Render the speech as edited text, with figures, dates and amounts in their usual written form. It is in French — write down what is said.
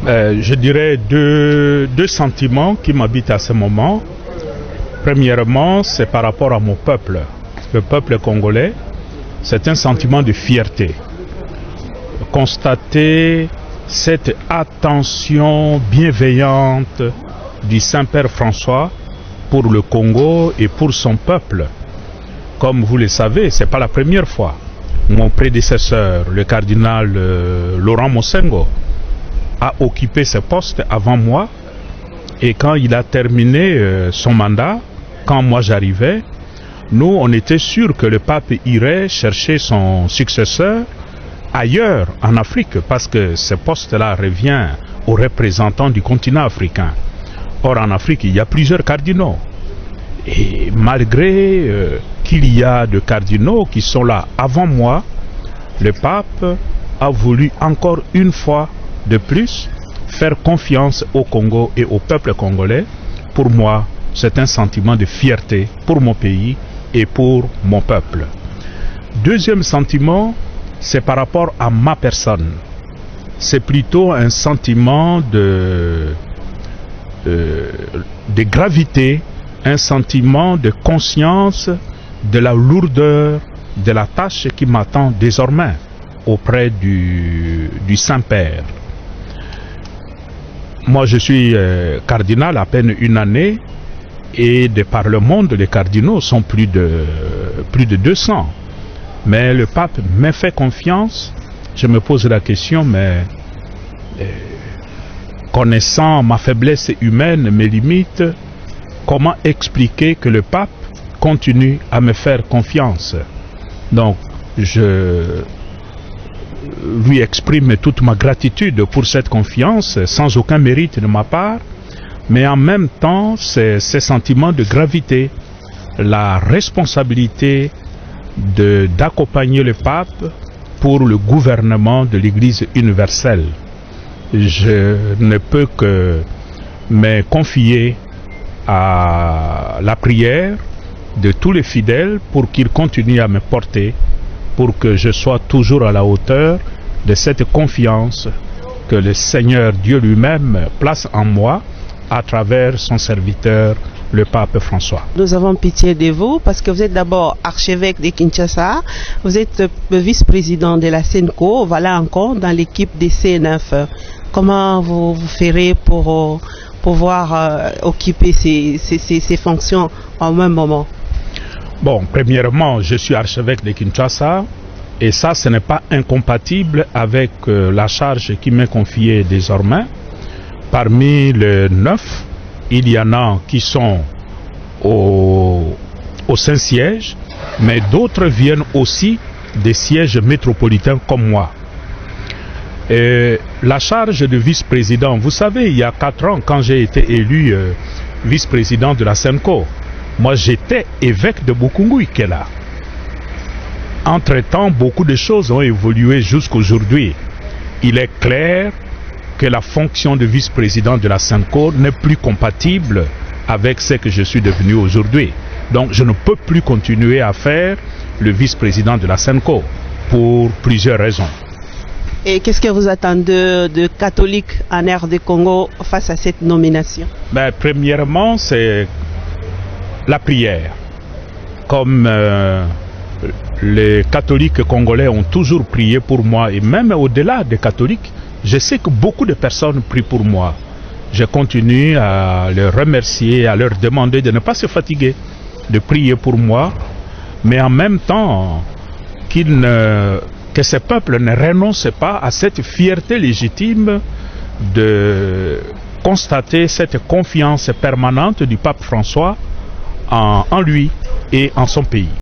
Je dirais deux sentiments qui m'habitent à ce moment. Premièrement, c'est par rapport à mon peuple. Le peuple congolais, c'est un sentiment de fierté. Constater cette attention bienveillante du Saint-Père François pour le Congo et pour son peuple. Comme vous le savez, ce n'est pas la première fois. Mon prédécesseur, le cardinal Laurent Mosengo, a occupé ce poste avant moi. Et quand il a terminé son mandat, quand moi j'arrivais, nous on était sûrs que le pape irait chercher son successeur ailleurs en Afrique, parce que ce poste-là revient aux représentants du continent africain. Or en Afrique, il y a plusieurs cardinaux. Et malgré qu'il y a de cardinaux qui sont là avant moi, le pape a voulu encore une fois de plus faire confiance au Congo et au peuple congolais. Pour moi, c'est un sentiment de fierté pour mon pays et pour mon peuple. Deuxième sentiment, c'est par rapport à ma personne. C'est plutôt un sentiment de gravité, un sentiment de conscience de la lourdeur de la tâche qui m'attend désormais auprès du Saint-Père. Moi, je suis cardinal à peine une année, et de par le monde, les cardinaux sont plus de 200. Mais le pape m'a fait confiance. Je me pose la question, mais connaissant ma faiblesse humaine, mes limites, comment expliquer que le pape continue à me faire confiance? Donc, je lui exprime toute ma gratitude pour cette confiance, sans aucun mérite de ma part, mais en même temps, c'est ce sentiment de gravité, la responsabilité d'accompagner le pape pour le gouvernement de l'Église universelle. Je ne peux que me confier à la prière de tous les fidèles pour qu'ils continuent à me porter, pour que je sois toujours à la hauteur de cette confiance que le Seigneur Dieu lui-même place en moi à travers son serviteur, le pape François. Nous avons pitié de vous parce que vous êtes d'abord archevêque de Kinshasa, vous êtes vice-président de la SENCO, voilà encore dans l'équipe des C9. Comment vous ferez pour pouvoir occuper ces fonctions en même moment? Bon, premièrement, je suis archevêque de Kinshasa et ça, ce n'est pas incompatible avec la charge qui m'est confiée désormais. Parmi les 9, il y en a qui sont au Saint-Siège, mais d'autres viennent aussi des sièges métropolitains comme moi. Et la charge de vice-président, vous savez, il y a 4 ans, quand j'ai été élu vice-président de la SENCO, moi j'étais évêque de Bukungu-Ikela. Entre-temps, beaucoup de choses ont évolué jusqu'aujourd'hui. Il est clair que la fonction de vice-président de la SENCO n'est plus compatible avec ce que je suis devenu aujourd'hui. Donc je ne peux plus continuer à faire le vice-président de la SENCO pour plusieurs raisons. Et qu'est-ce que vous attendez de catholiques en RD Congo face à cette nomination? Premièrement, c'est la prière. Comme les catholiques congolais ont toujours prié pour moi, et même au-delà des catholiques, je sais que beaucoup de personnes prient pour moi. Je continue à les remercier, à leur demander de ne pas se fatiguer, de prier pour moi, mais en même temps que ce peuple ne renonce pas à cette fierté légitime de constater cette confiance permanente du pape François en lui et en son pays.